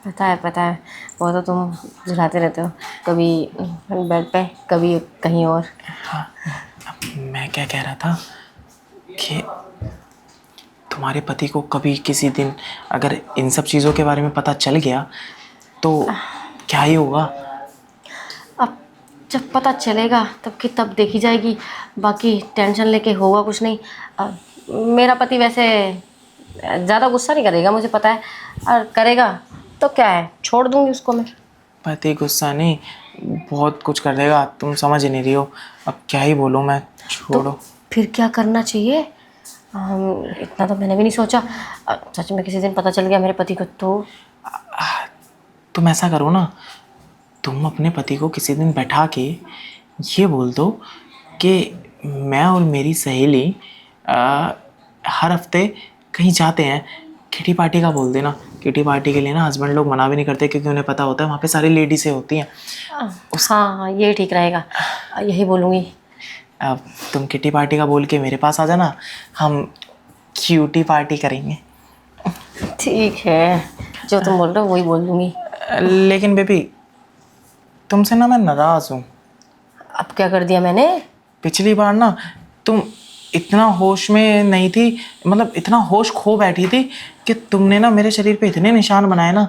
पता है, वो तो तुम झुलाते रहते हो, कभी बेड पे कभी कहीं और। हाँ, अब मैं क्या कह रहा था कि तुम्हारे पति को कभी किसी दिन अगर इन सब चीज़ों के बारे में पता चल गया तो क्या ही होगा। अब जब पता चलेगा तब देखी जाएगी, बाकी टेंशन लेके होगा कुछ नहीं। मेरा पति वैसे ज़्यादा गुस्सा नहीं करेगा, मुझे पता है, और करेगा तो क्या है, छोड़ दूंगी उसको मैं। पति गुस्सा नहीं, बहुत कुछ कर देगा, तुम समझ ही नहीं रही हो। अब क्या ही बोलूँ मैं, छोड़ो। तो फिर क्या करना चाहिए? इतना तो मैंने भी नहीं सोचा। सच में किसी दिन पता चल गया मेरे पति को तो? तुम ऐसा करो ना, तुम अपने पति को किसी दिन बैठा के ये बोल दो कि मैं और मेरी सहेली हर हफ्ते कहीं जाते हैं, किटी पार्टी का बोल देना। किटी पार्टी के लिए ना हस्बैंड लोग मना भी नहीं करते, क्योंकि उन्हें पता होता है वहाँ पे सारी लेडीज़ें होती हैं। हाँ, ये ठीक रहेगा, यही बोलूँगी। अब तुम किटी पार्टी का बोल के मेरे पास आ जाना, हम क्यूटी पार्टी करेंगे। ठीक है, जो तुम बोल रहे हो वही बोल दूँगी। लेकिन बेबी, तुमसे ना मैं नाराज़ हूँ। अब क्या कर दिया मैंने? पिछली बार ना तुम इतना होश में नहीं थी, मतलब इतना होश खो बैठी थी कि तुमने ना मेरे शरीर पे इतने निशान बनाए ना,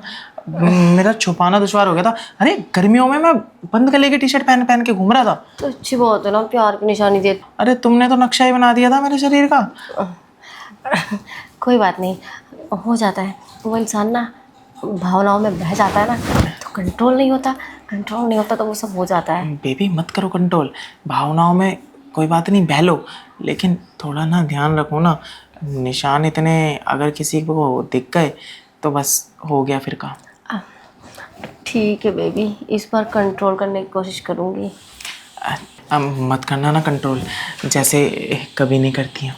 मेरा छुपाना दुश्वार हो गया था। अरे गर्मियों में मैं बंद गले की टी शर्ट पहन पहन के घूम रहा था। तो अच्छी बात है ना, प्यार की निशानी दे। अरे तुमने तो नक्शा ही बना दिया था मेरे शरीर का। कोई बात नहीं, हो जाता है। वो इंसान ना भावनाओं में बह जाता है ना, तो कंट्रोल नहीं होता तो वो सब हो जाता है। बेबी मत करो कंट्रोल, भावनाओं में कोई बात नहीं, बह लो, लेकिन थोड़ा ना ध्यान रखो ना। निशान इतने अगर किसी को दिख गए तो बस हो गया फिर काम। ठीक है बेबी, इस बार कंट्रोल करने की कोशिश करूँगी। अब मत करना ना कंट्रोल, जैसे कभी नहीं करती हो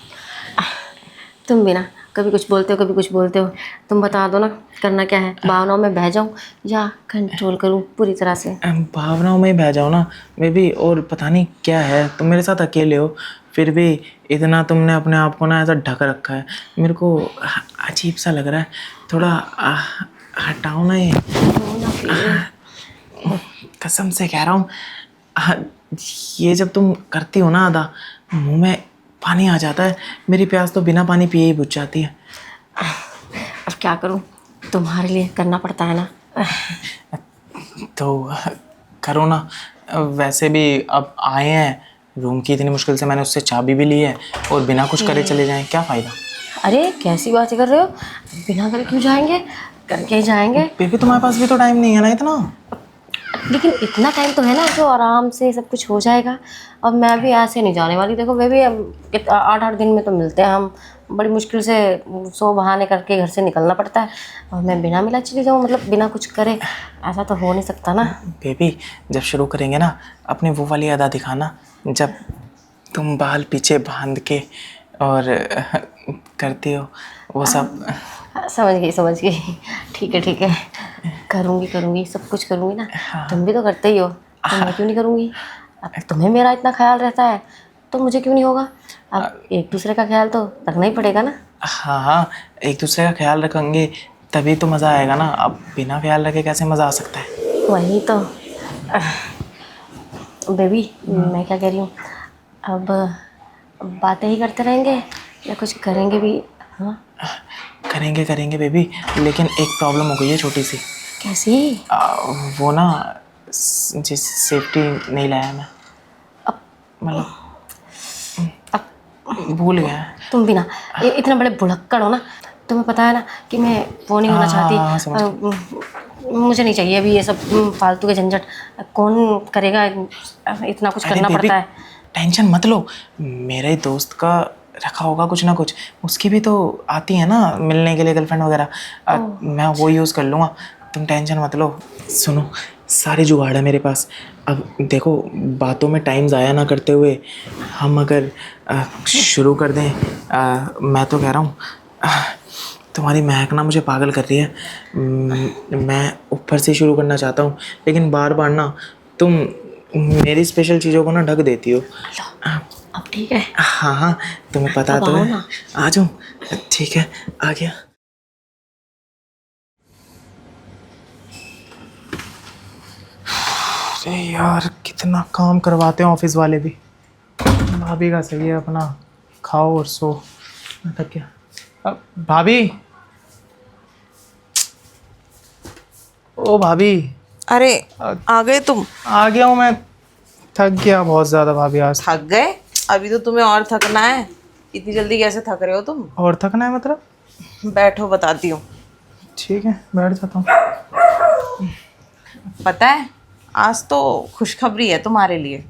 तुम भी ना कभी कुछ बोलते हो कभी कुछ बोलते हो। तुम बता दो ना, करना क्या है? भावनाओं में बह जाऊं या कंट्रोल करूं पूरी तरह से? भावनाओं में ही बह जाओ ना बेबी। और पता नहीं क्या है, तुम मेरे साथ अकेले हो फिर भी इतना तुमने अपने आप को ना ऐसा ढक रखा है, मेरे को अजीब सा लग रहा है। थोड़ा हटाओ ना ये। कसम से कह रहा हूँ, ये जब तुम करती हो ना आधा, मुंह में पानी आ जाता है। मेरी प्यास तो बिना पानी पिए ही बुझ जाती है। अब क्या करूं, तुम्हारे लिए करना पड़ता है ना। तो करो ना। वैसे भी अब आए हैं रूम की, इतनी मुश्किल से मैंने उससे चाबी भी ली है, और बिना कुछ करे चले जाएं, क्या फ़ायदा। अरे कैसी बातें कर रहे हो, बिना करे क्यों जाएंगे, करके ही जाएंगे। बेबी तुम्हारे पास भी तो टाइम नहीं है ना इतना। लेकिन इतना टाइम तो है ना जो आराम से सब कुछ हो जाएगा। अब मैं भी ऐसे नहीं जाने वाली, देखो बेबी, अब 8-8 दिन में तो मिलते हैं हम, बड़ी मुश्किल से 100 बहाने करके घर से निकलना पड़ता है, और मैं बिना मिला चली जाऊँ, मतलब बिना कुछ करे, ऐसा तो हो नहीं सकता ना। बेबी जब शुरू करेंगे ना, अपनी वो वाली अदा दिखाना, जब तुम बाल पीछे बांध के और करती हो वो सब। समझ गई। ठीक है, करूँगी, सब कुछ करूँगी ना। तुम भी तो करते ही हो, तो मैं क्यों नहीं करूँगी? अब तुम्हें मेरा इतना ख्याल रहता है तो मुझे क्यों नहीं होगा? अब एक दूसरे का ख्याल तो रखना ही पड़ेगा ना। हाँ, एक दूसरे का ख्याल रखेंगे तभी तो मज़ा आएगा ना। अब बिना ख्याल रखे कैसे मज़ा आ सकता है? वही तो। बेबी मैं क्या कह रही हूँ, अब बातें ही करते रहेंगे या कुछ करेंगे भी? हाँ करेंगे बेबी, लेकिन एक प्रॉब्लम हो गई है छोटी सी। कैसी? वो ना जिस सेफ्टी नहीं लाया मैं, मतलब भूल गया। तुम भी ना इतने बड़े भुलक्कड़ हो ना, तुम्हें पता है ना कि मैं वो नहीं होना चाहती। मुझे नहीं चाहिए अभी ये सब फालतू के झंझट। कौन करेगा, इतना कुछ करना पड़ता है। टेंशन मत लो, मेरे दोस्त का रखा होगा कुछ ना कुछ, उसकी भी तो आती है ना मिलने के लिए गर्लफ्रेंड वगैरह, मैं वो यूज़ कर लूँगा, तुम टेंशन मत लो। सुनो, सारे जुगाड़ है मेरे पास। अब देखो, बातों में टाइम ज़ाया ना करते हुए हम अगर शुरू कर दें, मैं तो कह रहा हूँ, तुम्हारी महक ना मुझे पागल कर रही है। मैं ऊपर से शुरू करना चाहता हूँ, लेकिन बार बार ना तुम मेरी स्पेशल चीज़ों को ना ढक देती हो। अब ठीक है। हाँ हाँ, तुम्हें पता अब तो आओ है। ना। आ जाऊँ? ठीक है, आ गया। अरे यार, कितना काम करवाते हैं ऑफिस वाले भी। भाभी का सही है, अपना खाओ और सो। मैं थक गया। अब भाभी, ओ भाभी। अरे आ आ गए तुम? आ गया हूँ मैं। थक गया बहुत ज़्यादा भाभी आज। थक गए? अभी तो तुम्हें और थकना है। इतनी जल्दी कैसे थक रहे हो तुम? और थकना है मतलब? बैठो, बताती हूँ। ठीक है, बैठ जाता हूँ। पता है, आज तो खुशखबरी है तुम्हारे लिए।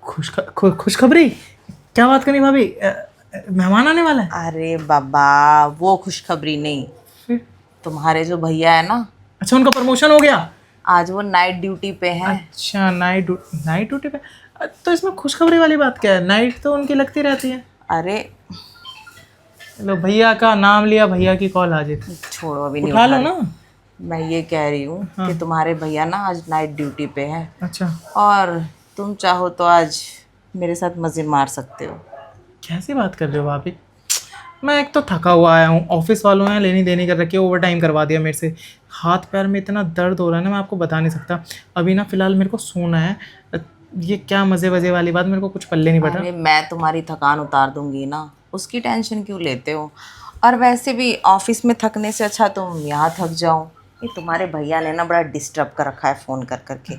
खुशखबरी? क्या बात करनी भाभी? मेहमान आने वाला है? अरे बाबा, वो खुशखबरी नहीं। फिर? तुम्हारे जो भैया है ना, अच्छा, उनका प्रमोशन हो गया? आज वो नाइट ड्यूटी पे हैं। अच्छा, नाइट ड्यूटी पे। तो इसमें खुशखबरी वाली बात क्या है? नाइट तो उनकी लगती रहती है। अरे लो, भैया का नाम लिया, भैया की कॉल आ जाती। छोड़ो, अभी नहीं उठा उठा लो रही। ना। मैं ये कह रही हूँ कि तुम्हारे भैया ना आज नाइट ड्यूटी पे हैं, अच्छा, और तुम चाहो तो आज मेरे साथ मज़े मार सकते हो। कैसी बात कर रहे हो भाभी? मैं एक तो थका हुआ आया हूँ, ऑफिस वालों ने लेनी देनी कर रखी है, ओवर टाइम करवा दिया मेरे से। हाथ पैर में इतना दर्द हो रहा है ना, मैं आपको बता नहीं सकता। अभी ना फिलहाल मेरे को सोना है। ये क्या मज़े वज़े वाली बात, मेरे को कुछ पल्ले नहीं पड़ रहा। अरे मैं तुम्हारी थकान उतार दूंगी ना, उसकी टेंशन क्यों लेते हो? और वैसे भी ऑफिस में थकने से अच्छा तुम यहाँ थक जाओ। ये तुम्हारे भैया ने ना बड़ा डिस्टर्ब कर रखा है फ़ोन कर करके।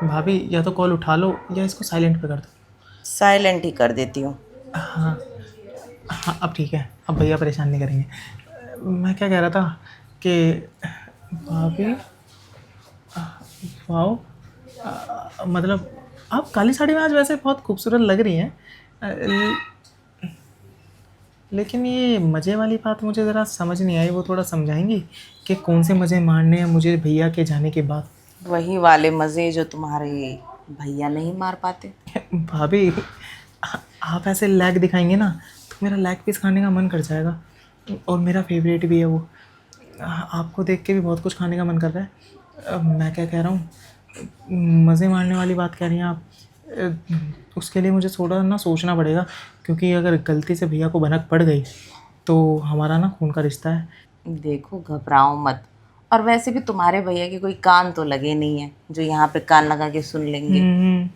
भाभी, या तो कॉल उठा लो या इसको साइलेंट पे कर दो। साइलेंट ही कर देती हूँ। हाँ हाँ, अब ठीक है, अब भैया परेशान नहीं करेंगे। मैं क्या कह रहा था कि भाभी, वाओ, मतलब आप काली साड़ी में आज वैसे बहुत खूबसूरत लग रही हैं। लेकिन ये मज़े वाली बात मुझे ज़रा समझ नहीं आई, वो थोड़ा समझाएंगी कि कौन से मज़े मारने हैं मुझे भैया के जाने के बाद? वही वाले मज़े जो तुम्हारे भैया नहीं मार पाते। भाभी, आप ऐसे लैग दिखाएंगे ना तो मेरा लैग पीस खाने का मन कर जाएगा, और मेरा फेवरेट भी है वो। आपको देख के भी बहुत कुछ खाने का मन कर रहा है। मैं क्या कह रहा हूँ, मज़े मारने वाली बात कह रही हैं आप। उसके लिए मुझे थोड़ा ना सोचना पड़ेगा, क्योंकि अगर गलती से भैया को भनक पड़ गई तो हमारा ना खून का रिश्ता है। देखो, घबराओ मत। और वैसे भी तुम्हारे भैया के कोई कान तो लगे नहीं है जो यहाँ पे कान लगा के सुन लेंगे।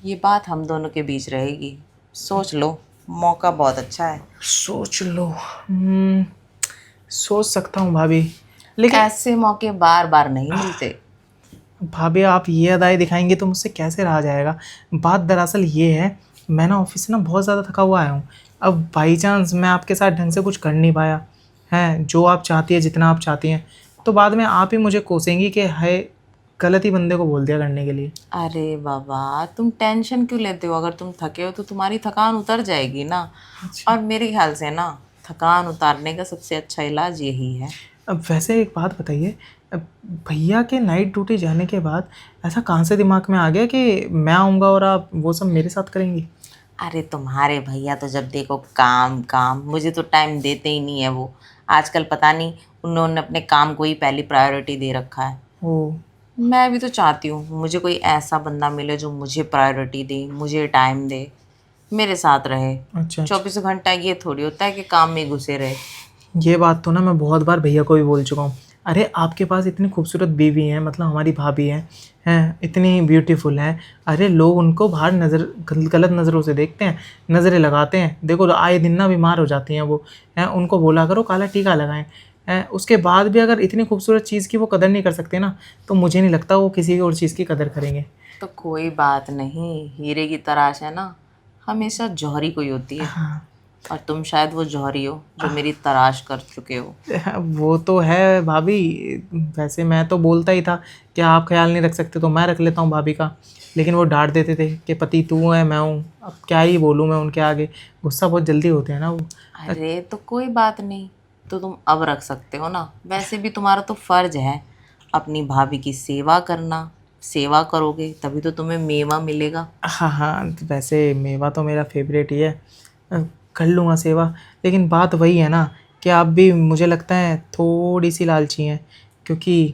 ये बात हम दोनों के बीच रहेगी। सोच लो, मौका बहुत अच्छा है। सोच लो। सोच सकता हूँ भाभी, लेकिन ऐसे मौके बार बार नहीं मिलते। भाभी आप ये अदाएँ दिखाएंगे तो मुझसे कैसे रहा जाएगा। बात दरअसल ये है, मैं ना ऑफिस से ना बहुत ज़्यादा थका हुआ आया हूँ। अब बाई चांस मैं आपके साथ ढंग से कुछ कर नहीं पाया हैं, जो आप चाहती है, जितना आप चाहती हैं, तो बाद में आप ही मुझे कोसेंगी कि है गलत ही बंदे को बोल दिया करने के लिए। अरे बाबा, तुम टेंशन क्यों लेते हो? अगर तुम थके हो तो तुम्हारी थकान उतर जाएगी ना। और मेरे ख्याल से ना, थकान उतारने का सबसे अच्छा इलाज यही है। अब वैसे एक बात बताइए, अब भैया के नाइट ड्यूटी जाने के बाद ऐसा कहाँ से दिमाग में आ गया कि मैं आऊँगा और आप वो सब मेरे साथ करेंगी? अरे तुम्हारे भैया तो जब देखो काम काम, मुझे तो टाइम देते ही नहीं है वो। आजकल पता नहीं, उन्होंने अपने काम को ही पहली प्रायोरिटी दे रखा है। ओ, मैं भी तो चाहती हूँ मुझे कोई ऐसा बंदा मिले जो मुझे प्रायोरिटी दे, मुझे टाइम दे, मेरे साथ रहे। अच्छा अच्छा। 24 घंटा ये थोड़ी होता है कि काम में घुसे रहे। ये बात तो ना मैं बहुत बार भैया को भी बोल चुका हूँ। अरे आपके पास इतनी खूबसूरत बीवी हैं, मतलब हमारी भाभी हैं इतनी ब्यूटीफुल हैं। अरे लोग उनको बाहर गलत नज़रों से देखते हैं, नज़रें लगाते हैं। देखो आए दिन ना बीमार हो जाती हैं वो। हैं, उनको बोला करो काला टीका लगाएं। हैं, उसके बाद भी अगर इतनी खूबसूरत चीज़ की वो कदर नहीं कर सकते ना, तो मुझे नहीं लगता वो किसी और चीज़ की कदर करेंगे। तो कोई बात नहीं, हीरे की तराश है ना, हमेशा जौहरी कोई होती है। हाँ, और तुम शायद वो जौहरी हो जो मेरी तलाश कर चुके हो। वो तो है भाभी। वैसे मैं तो बोलता ही था कि आप ख्याल नहीं रख सकते तो मैं रख लेता हूँ भाभी का, लेकिन वो डांट देते थे कि पति तू है मैं हूँ। अब क्या ही बोलूँ मैं उनके आगे, गुस्सा बहुत जल्दी होते हैं ना वो। अरे तो कोई बात नहीं, तो तुम अब रख सकते हो ना। वैसे भी तुम्हारा तो फर्ज है अपनी भाभी की सेवा करना। सेवा करोगे तभी तो तुम्हें मेवा मिलेगा। हाँ हाँ, वैसे मेवा तो मेरा फेवरेट ही है। कर लूँगा सेवा, लेकिन बात वही है ना कि आप भी मुझे लगता है थोड़ी सी लालची हैं, क्योंकि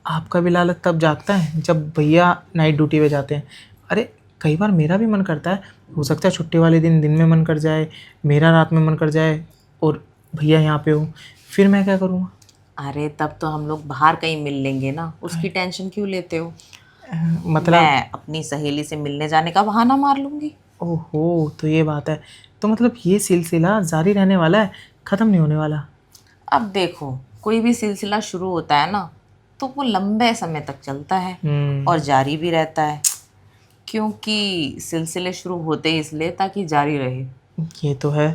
आपका भी लालच तब जागता है जब भैया नाइट ड्यूटी पे जाते हैं। अरे कई बार मेरा भी मन करता है, हो सकता है छुट्टी वाले दिन दिन में मन कर जाए, मेरा रात में मन कर जाए और भैया यहाँ पे हो, फिर मैं क्या करूँगा? अरे तब तो हम लोग बाहर कहीं मिल लेंगे ना, उसकी टेंशन क्यों लेते हो? मतलब मैं अपनी सहेली से मिलने जाने का बहाना मार लूँगी। ओहो, तो ये बात है। तो मतलब ये सिलसिला जारी रहने वाला है, ख़त्म नहीं होने वाला? अब देखो, कोई भी सिलसिला शुरू होता है ना तो वो लंबे समय तक चलता है और जारी भी रहता है, क्योंकि सिलसिले शुरू होते ही इसलिए ताकि जारी रहे। ये तो है।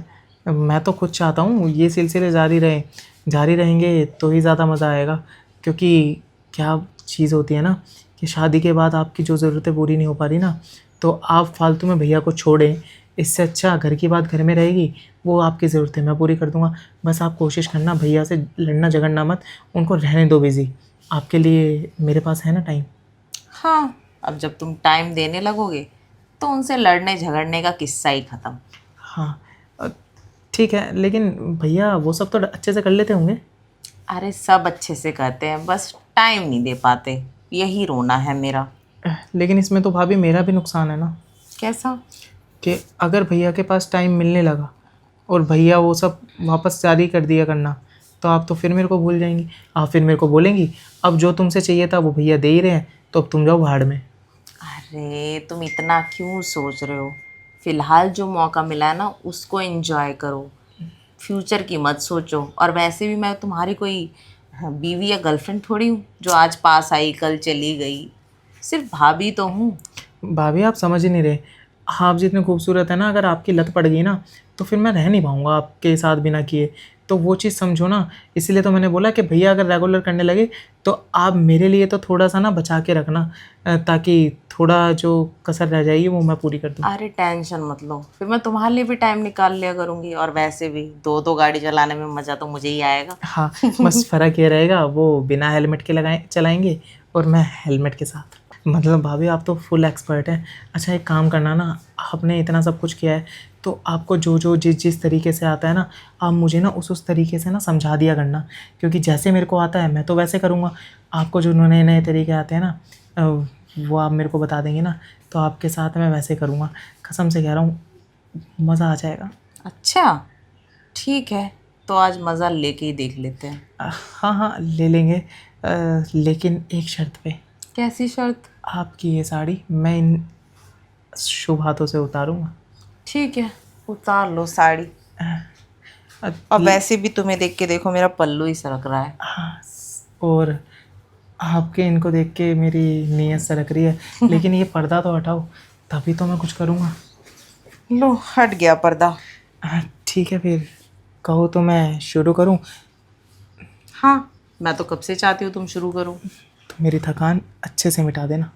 मैं तो खुद चाहता हूँ ये सिलसिले जारी रहें, जारी रहेंगे तो ही ज़्यादा मज़ा आएगा। क्योंकि क्या चीज़ होती है ना कि शादी के बाद आपकी जो ज़रूरतें पूरी नहीं हो पा रही ना, तो आप फालतू में भैया को छोड़ें, इससे अच्छा घर की बात घर में रहेगी, वो आपकी ज़रूरतें मैं पूरी कर दूँगा। बस आप कोशिश करना, भैया से लड़ना झगड़ना मत, उनको रहने दो बिज़ी। आपके लिए मेरे पास है ना टाइम। हाँ, अब जब तुम टाइम देने लगोगे तो उनसे लड़ने झगड़ने का किस्सा ही ख़त्म। हाँ ठीक है, लेकिन भैया वो सब तो अच्छे से कर लेते होंगे। अरे सब अच्छे से करते हैं, बस टाइम नहीं दे पाते, यही रोना है मेरा। लेकिन इसमें तो भाभी मेरा भी नुकसान है ना, कैसा? कि अगर भैया के पास टाइम मिलने लगा और भैया वो सब वापस जारी कर दिया करना, तो आप तो फिर मेरे को भूल जाएंगी। आप फिर मेरे को बोलेंगी अब जो तुमसे चाहिए था वो भैया दे ही रहे हैं, तो अब तुम जाओ भाड़ में। अरे तुम इतना क्यों सोच रहे हो? फिलहाल जो मौका मिला है ना उसको एंजॉय करो, फ्यूचर की मत सोचो। और वैसे भी मैं तुम्हारी कोई बीवी या गर्लफ्रेंड थोड़ी हूँ जो आज पास आई कल चली गई, सिर्फ भाभी तो हूँ। भाभी आप समझ ही नहीं रहे, आप जितने खूबसूरत है ना, अगर आपकी लत पड़ गई ना तो फिर मैं रह नहीं पाऊँगा आपके साथ बिना किए। तो वो चीज़ समझो ना, इसलिए तो मैंने बोला कि भैया अगर रेगुलर करने लगे तो आप मेरे लिए तो थोड़ा सा ना बचा के रखना, ताकि थोड़ा जो कसर रह जाएगी वो मैं पूरी कर दूँ। अरे टेंशन मत लो, फिर मैं तुम्हारे लिए भी टाइम निकाल लिया करूँगी। और वैसे भी दो दो गाड़ी चलाने में मज़ा तो मुझे ही आएगा। हाँ, बस फ़र्क ये रहेगा वो बिना हेलमेट के लगाए चलाएंगे और मैं हेलमेट के साथ। मतलब भाभी आप तो फुल एक्सपर्ट हैं। अच्छा एक काम करना ना, आपने इतना सब कुछ किया है तो आपको जो जो जिस जिस तरीके से आता है ना, आप मुझे ना उस तरीके से ना समझा दिया करना। क्योंकि जैसे मेरे को आता है मैं तो वैसे करूँगा, आपको जो नए नए तरीके आते हैं ना वो आप मेरे को बता देंगे ना, तो आपके साथ मैं वैसे करूँगा। कसम से कह रहा हूँ, मज़ा आ जाएगा। अच्छा ठीक है, तो आज मज़ा लेके ही देख लेते हैं। हाँ हाँ ले लेंगे, लेकिन एक शर्त पे। कैसी शर्त? आपकी ये साड़ी मैं इन शुभ हाथों से उतारूंगा। ठीक है, उतार लो साड़ी। और वैसे भी तुम्हें देख के देखो मेरा पल्लू ही सरक रहा है। हाँ, और आपके इनको देख के मेरी नीयत सरक रही है। लेकिन ये पर्दा तो हटाओ, तभी तो मैं कुछ करूँगा। लो हट गया पर्दा। ठीक है फिर कहो तो मैं शुरू करूँ? हाँ, मैं तो कब से चाहती हूँ तुम शुरू करो। तो मेरी थकान अच्छे से मिटा देना।